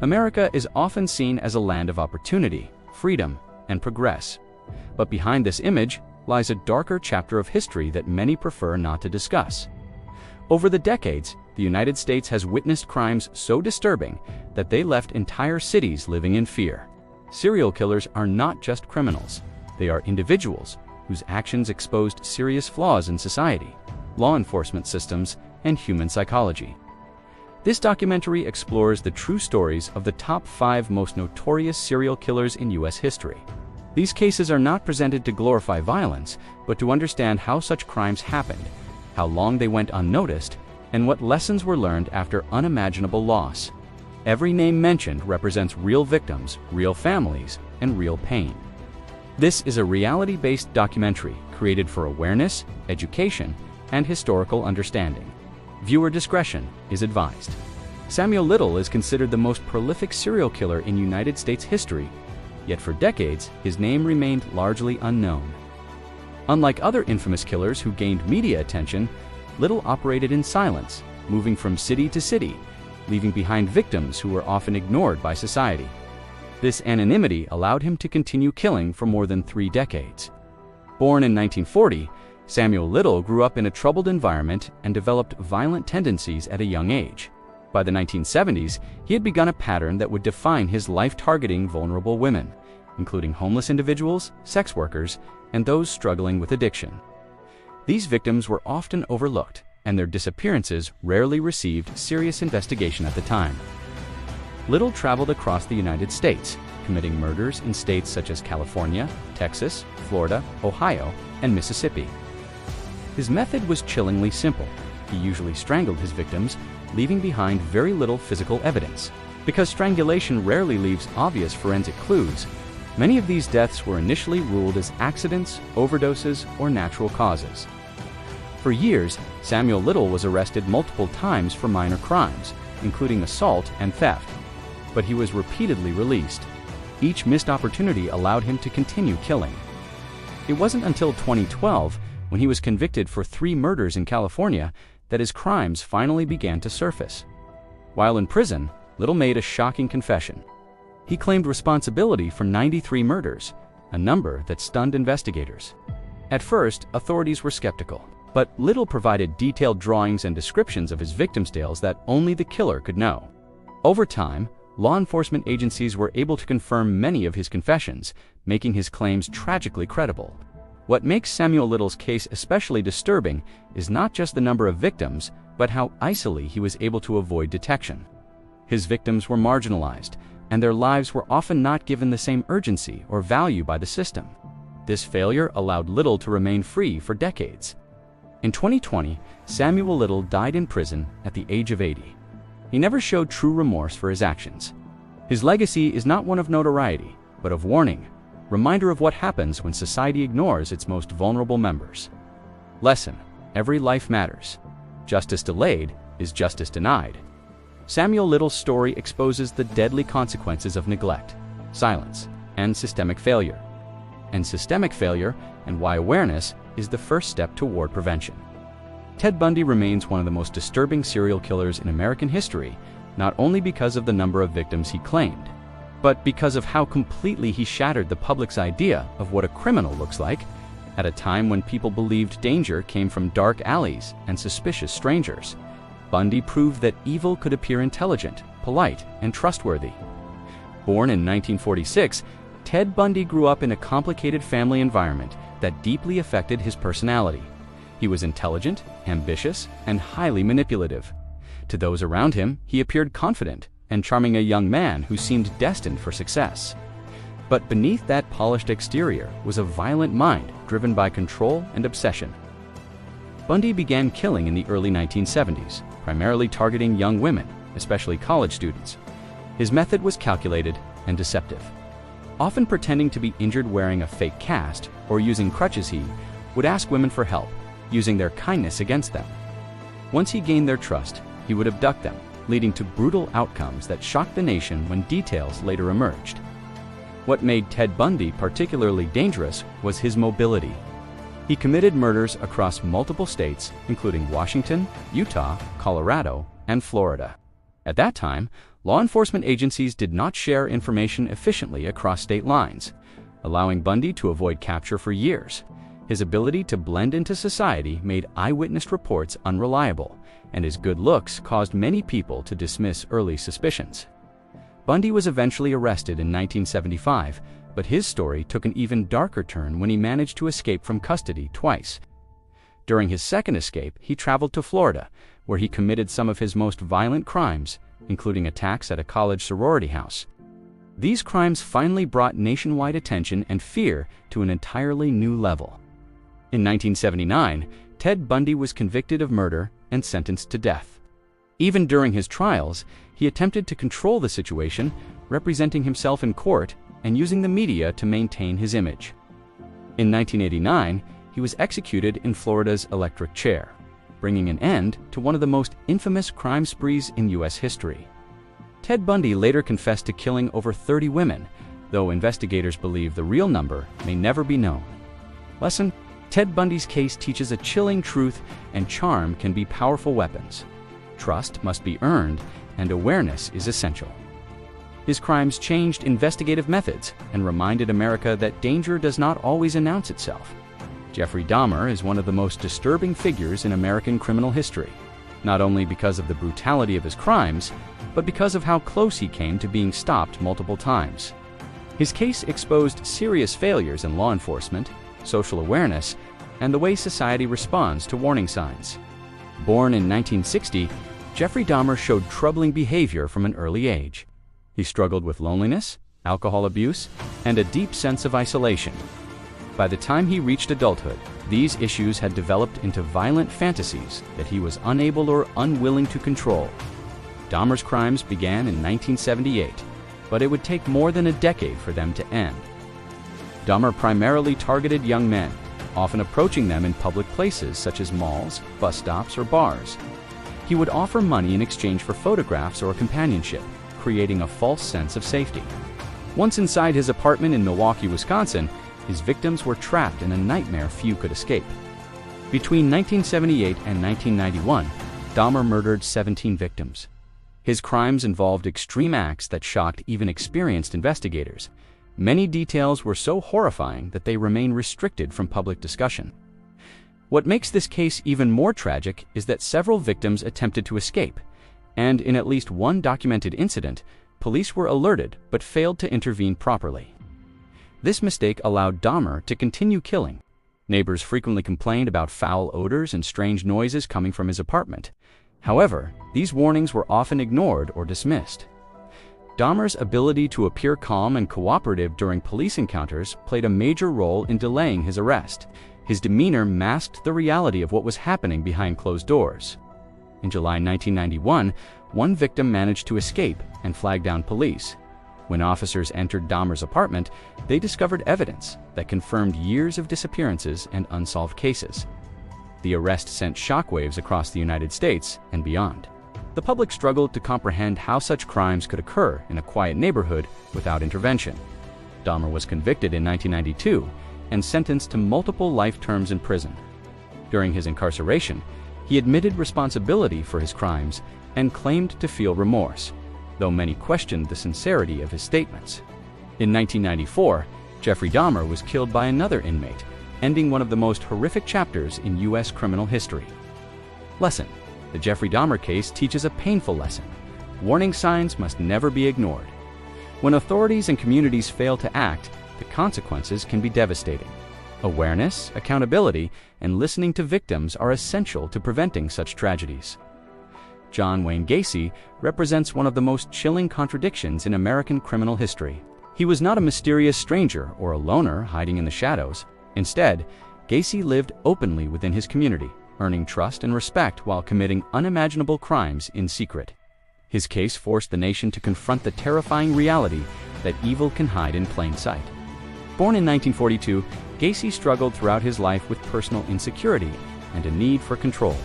America is often seen as a land of opportunity, freedom, and progress. But behind this image lies a darker chapter of history that many prefer not to discuss. Over the decades, the United States has witnessed crimes so disturbing that they left entire cities living in fear. Serial killers are not just criminals. They are individuals whose actions exposed serious flaws in society, law enforcement systems, and human psychology. This documentary explores the true stories of the top 5 most notorious serial killers in U.S. history. These cases are not presented to glorify violence, but to understand how such crimes happened, how long they went unnoticed, and what lessons were learned after unimaginable loss. Every name mentioned represents real victims, real families, and real pain. This is a reality-based documentary created for awareness, education, and historical understanding. Viewer discretion is advised. Samuel Little is considered the most prolific serial killer in United States history, yet for decades his name remained largely unknown. Unlike other infamous killers who gained media attention, Little operated in silence, moving from city to city, leaving behind victims who were often ignored by society. This anonymity allowed him to continue killing for more than 3 decades. Born in 1940, Samuel Little grew up in a troubled environment and developed violent tendencies at a young age. By the 1970s, he had begun a pattern that would define his life, targeting vulnerable women, including homeless individuals, sex workers, and those struggling with addiction. These victims were often overlooked, and their disappearances rarely received serious investigation at the time. Little traveled across the United States, committing murders in states such as California, Texas, Florida, Ohio, and Mississippi. His method was chillingly simple. He usually strangled his victims, leaving behind very little physical evidence. Because strangulation rarely leaves obvious forensic clues, many of these deaths were initially ruled as accidents, overdoses, or natural causes. For years, Samuel Little was arrested multiple times for minor crimes, including assault and theft, but he was repeatedly released. Each missed opportunity allowed him to continue killing. It wasn't until 2012, when he was convicted for 3 murders in California, that his crimes finally began to surface. While in prison, Little made a shocking confession. He claimed responsibility for 93 murders, a number that stunned investigators. At first, authorities were skeptical, but Little provided detailed drawings and descriptions of his victims' tales that only the killer could know. Over time, law enforcement agencies were able to confirm many of his confessions, making his claims tragically credible. What makes Samuel Little's case especially disturbing is not just the number of victims, but how easily he was able to avoid detection. His victims were marginalized, and their lives were often not given the same urgency or value by the system. This failure allowed Little to remain free for decades. In 2020, Samuel Little died in prison at the age of 80. He never showed true remorse for his actions. His legacy is not one of notoriety, but of warning, reminder of what happens when society ignores its most vulnerable members. Lesson: every life matters. Justice delayed is justice denied. Samuel Little's story exposes the deadly consequences of neglect, silence, and systemic failure. And systemic failure, and why awareness, is the first step toward prevention. Ted Bundy remains one of the most disturbing serial killers in American history, not only because of the number of victims he claimed, but because of how completely he shattered the public's idea of what a criminal looks like, at a time when people believed danger came from dark alleys and suspicious strangers. Bundy proved that evil could appear intelligent, polite, and trustworthy. Born in 1946, Ted Bundy grew up in a complicated family environment that deeply affected his personality. He was intelligent, ambitious, and highly manipulative. To those around him, he appeared confident and charming, a young man who seemed destined for success. But beneath that polished exterior was a violent mind driven by control and obsession. Bundy began killing in the early 1970s, primarily targeting young women, especially college students. His method was calculated and deceptive. Often pretending to be injured wearing a fake cast or using crutches, he would ask women for help, using their kindness against them. Once he gained their trust, he would abduct them, leading to brutal outcomes that shocked the nation when details later emerged. What made Ted Bundy particularly dangerous was his mobility. He committed murders across multiple states, including Washington, Utah, Colorado, and Florida. At that time, Law enforcement agencies did not share information efficiently across state lines, allowing Bundy to avoid capture for years. His ability to blend into society made eyewitness reports unreliable, and his good looks caused many people to dismiss early suspicions. Bundy was eventually arrested in 1975, but his story took an even darker turn when he managed to escape from custody twice. During his second escape, he traveled to Florida, where he committed some of his most violent crimes, including attacks at a college sorority house. These crimes finally brought nationwide attention and fear to an entirely new level. In 1979, Ted Bundy was convicted of murder and sentenced to death. Even during his trials, he attempted to control the situation, representing himself in court and using the media to maintain his image. In 1989, he was executed in Florida's electric chair, bringing an end to one of the most infamous crime sprees in U.S. history. Ted Bundy later confessed to killing over 30 women, though investigators believe the real number may never be known. Lesson: Ted Bundy's case teaches a chilling truth, and charm can be powerful weapons. Trust must be earned, and awareness is essential. His crimes changed investigative methods and reminded America that danger does not always announce itself. Jeffrey Dahmer is one of the most disturbing figures in American criminal history, not only because of the brutality of his crimes, but because of how close he came to being stopped multiple times. His case exposed serious failures in law enforcement, social awareness, and the way society responds to warning signs. Born in 1960, Jeffrey Dahmer showed troubling behavior from an early age. He struggled with loneliness, alcohol abuse, and a deep sense of isolation. By the time he reached adulthood, these issues had developed into violent fantasies that he was unable or unwilling to control. Dahmer's crimes began in 1978, but it would take more than a decade for them to end. Dahmer primarily targeted young men, often approaching them in public places such as malls, bus stops, or bars. He would offer money in exchange for photographs or companionship, creating a false sense of safety. Once inside his apartment in Milwaukee, Wisconsin, his victims were trapped in a nightmare few could escape. Between 1978 and 1991, Dahmer murdered 17 victims. His crimes involved extreme acts that shocked even experienced investigators. Many details were so horrifying that they remain restricted from public discussion. What makes this case even more tragic is that several victims attempted to escape, and in at least one documented incident, police were alerted but failed to intervene properly. This mistake allowed Dahmer to continue killing. Neighbors frequently complained about foul odors and strange noises coming from his apartment. However, these warnings were often ignored or dismissed. Dahmer's ability to appear calm and cooperative during police encounters played a major role in delaying his arrest. His demeanor masked the reality of what was happening behind closed doors. In July 1991, one victim managed to escape and flag down police. When officers entered Dahmer's apartment, they discovered evidence that confirmed years of disappearances and unsolved cases. The arrest sent shockwaves across the United States and beyond. The public struggled to comprehend how such crimes could occur in a quiet neighborhood without intervention. Dahmer was convicted in 1992 and sentenced to multiple life terms in prison. During his incarceration, he admitted responsibility for his crimes and claimed to feel remorse, though many questioned the sincerity of his statements. In 1994, Jeffrey Dahmer was killed by another inmate, ending one of the most horrific chapters in U.S. criminal history. Lesson: the Jeffrey Dahmer case teaches a painful lesson. Warning signs must never be ignored. When authorities and communities fail to act, the consequences can be devastating. Awareness, accountability, and listening to victims are essential to preventing such tragedies. John Wayne Gacy represents one of the most chilling contradictions in American criminal history. He was not a mysterious stranger or a loner hiding in the shadows. Instead, Gacy lived openly within his community, earning trust and respect while committing unimaginable crimes in secret. His case forced the nation to confront the terrifying reality that evil can hide in plain sight. Born in 1942, Gacy struggled throughout his life with personal insecurity and a need for control.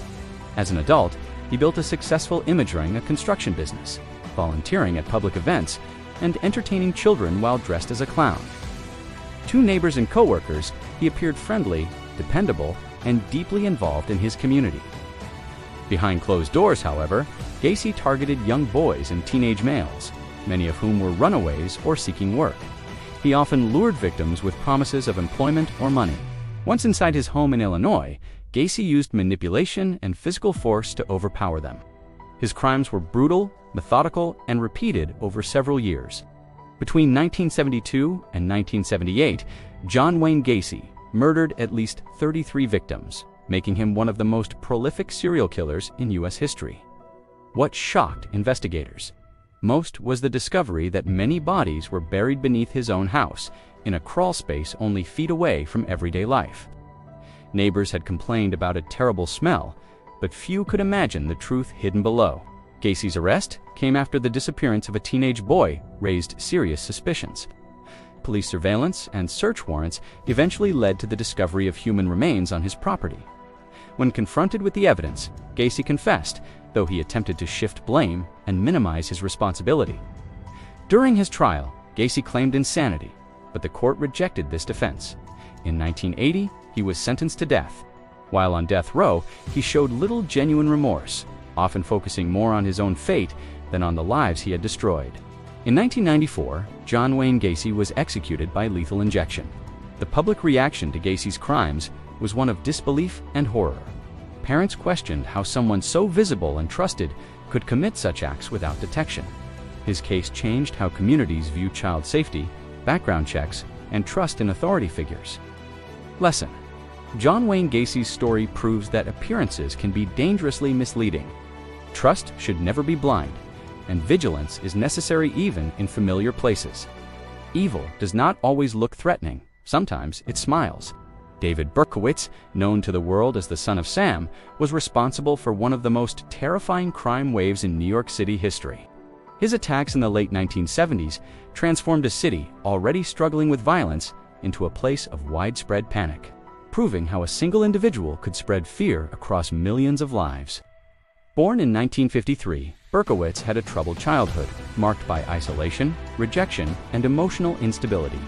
As an adult, he built a successful image ring, a construction business, volunteering at public events, and entertaining children while dressed as a clown. To neighbors and coworkers, he appeared friendly, dependable, and deeply involved in his community. Behind closed doors, however, Gacy targeted young boys and teenage males, many of whom were runaways or seeking work. He often lured victims with promises of employment or money. Once inside his home in Illinois, Gacy used manipulation and physical force to overpower them. His crimes were brutal, methodical, and repeated over several years. Between 1972 and 1978, John Wayne Gacy murdered at least 33 victims, making him one of the most prolific serial killers in U.S. history. What shocked investigators most was the discovery that many bodies were buried beneath his own house, in a crawl space only feet away from everyday life. Neighbors had complained about a terrible smell, but few could imagine the truth hidden below. Gacy's arrest came after the disappearance of a teenage boy raised serious suspicions. Police surveillance and search warrants eventually led to the discovery of human remains on his property. When confronted with the evidence, Gacy confessed, though he attempted to shift blame and minimize his responsibility. During his trial, Gacy claimed insanity, but the court rejected this defense. In 1980, he was sentenced to death. While on death row, he showed little genuine remorse, often focusing more on his own fate than on the lives he had destroyed. In 1994, John Wayne Gacy was executed by lethal injection. The public reaction to Gacy's crimes was one of disbelief and horror. Parents questioned how someone so visible and trusted could commit such acts without detection. His case changed how communities view child safety, background checks, and trust in authority figures. Lesson: John Wayne Gacy's story proves that appearances can be dangerously misleading. Trust should never be blind, and vigilance is necessary even in familiar places. Evil does not always look threatening. Sometimes it smiles. David Berkowitz, known to the world as the Son of Sam, was responsible for one of the most terrifying crime waves in New York City history. His attacks in the late 1970s transformed a city already struggling with violence into a place of widespread panic, proving how a single individual could spread fear across millions of lives. Born in 1953, Berkowitz had a troubled childhood, marked by isolation, rejection, and emotional instability.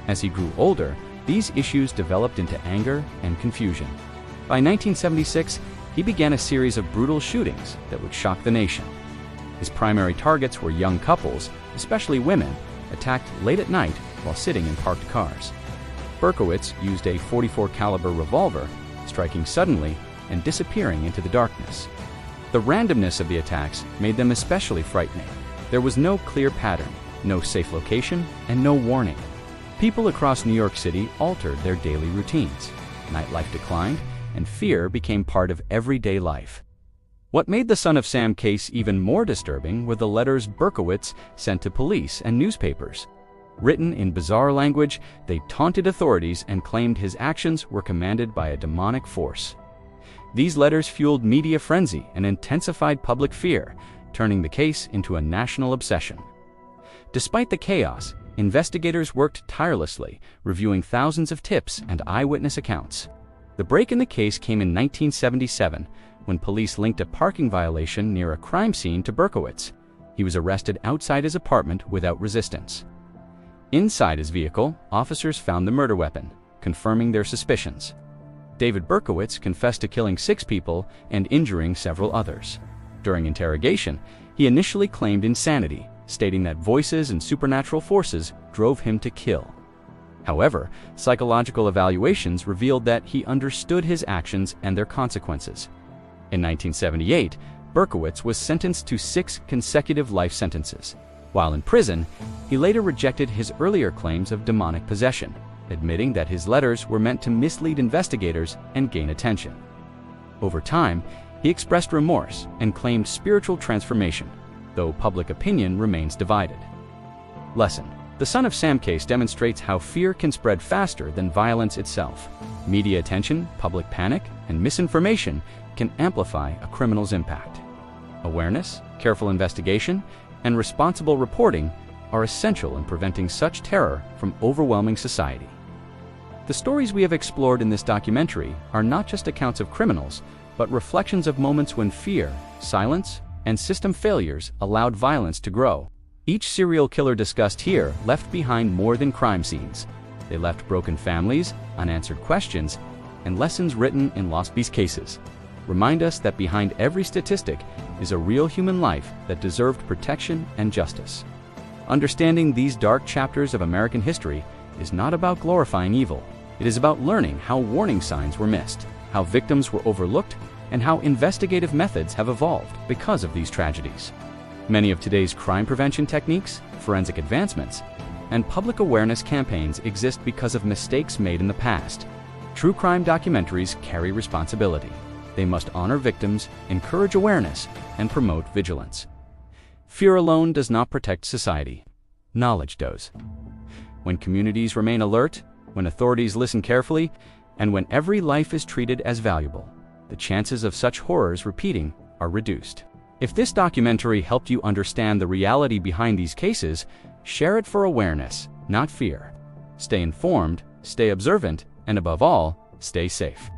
As he grew older, these issues developed into anger and confusion. By 1976, he began a series of brutal shootings that would shock the nation. His primary targets were young couples, especially women, attacked late at night while sitting in parked cars. Berkowitz used a .44 caliber revolver, striking suddenly and disappearing into the darkness. The randomness of the attacks made them especially frightening. There was no clear pattern, no safe location, and no warning. People across New York City altered their daily routines. Nightlife declined, and fear became part of everyday life. What made the Son of Sam case even more disturbing were the letters Berkowitz sent to police and newspapers. Written in bizarre language, they taunted authorities and claimed his actions were commanded by a demonic force. These letters fueled media frenzy and intensified public fear, turning the case into a national obsession. Despite the chaos, investigators worked tirelessly, reviewing thousands of tips and eyewitness accounts. The break in the case came in 1977, when police linked a parking violation near a crime scene to Berkowitz. He was arrested outside his apartment without resistance. Inside his vehicle, officers found the murder weapon, confirming their suspicions. David Berkowitz confessed to killing 6 people and injuring several others. During interrogation, he initially claimed insanity, stating that voices and supernatural forces drove him to kill. However, psychological evaluations revealed that he understood his actions and their consequences. In 1978, Berkowitz was sentenced to 6 consecutive life sentences. While in prison, he later rejected his earlier claims of demonic possession, admitting that his letters were meant to mislead investigators and gain attention. Over time, he expressed remorse and claimed spiritual transformation, though public opinion remains divided. Lesson: the Son of Sam case demonstrates how fear can spread faster than violence itself. Media attention, public panic, and misinformation can amplify a criminal's impact. Awareness, careful investigation, and responsible reporting are essential in preventing such terror from overwhelming society. The stories we have explored in this documentary are not just accounts of criminals, but reflections of moments when fear, silence, and system failures allowed violence to grow. Each serial killer discussed here left behind more than crime scenes. They left broken families, unanswered questions, and lessons written in lost cases. remind us that behind every statistic is a real human life that deserved protection and justice. Understanding these dark chapters of American history is not about glorifying evil. It is about learning how warning signs were missed, how victims were overlooked, and how investigative methods have evolved because of these tragedies. Many of today's crime prevention techniques, forensic advancements, and public awareness campaigns exist because of mistakes made in the past. True crime documentaries carry responsibility. They must honor victims, encourage awareness, and promote vigilance. Fear alone does not protect society. Knowledge does. When communities remain alert, when authorities listen carefully, and when every life is treated as valuable, the chances of such horrors repeating are reduced. If this documentary helped you understand the reality behind these cases, share it for awareness, not fear. Stay informed, stay observant, and above all, stay safe.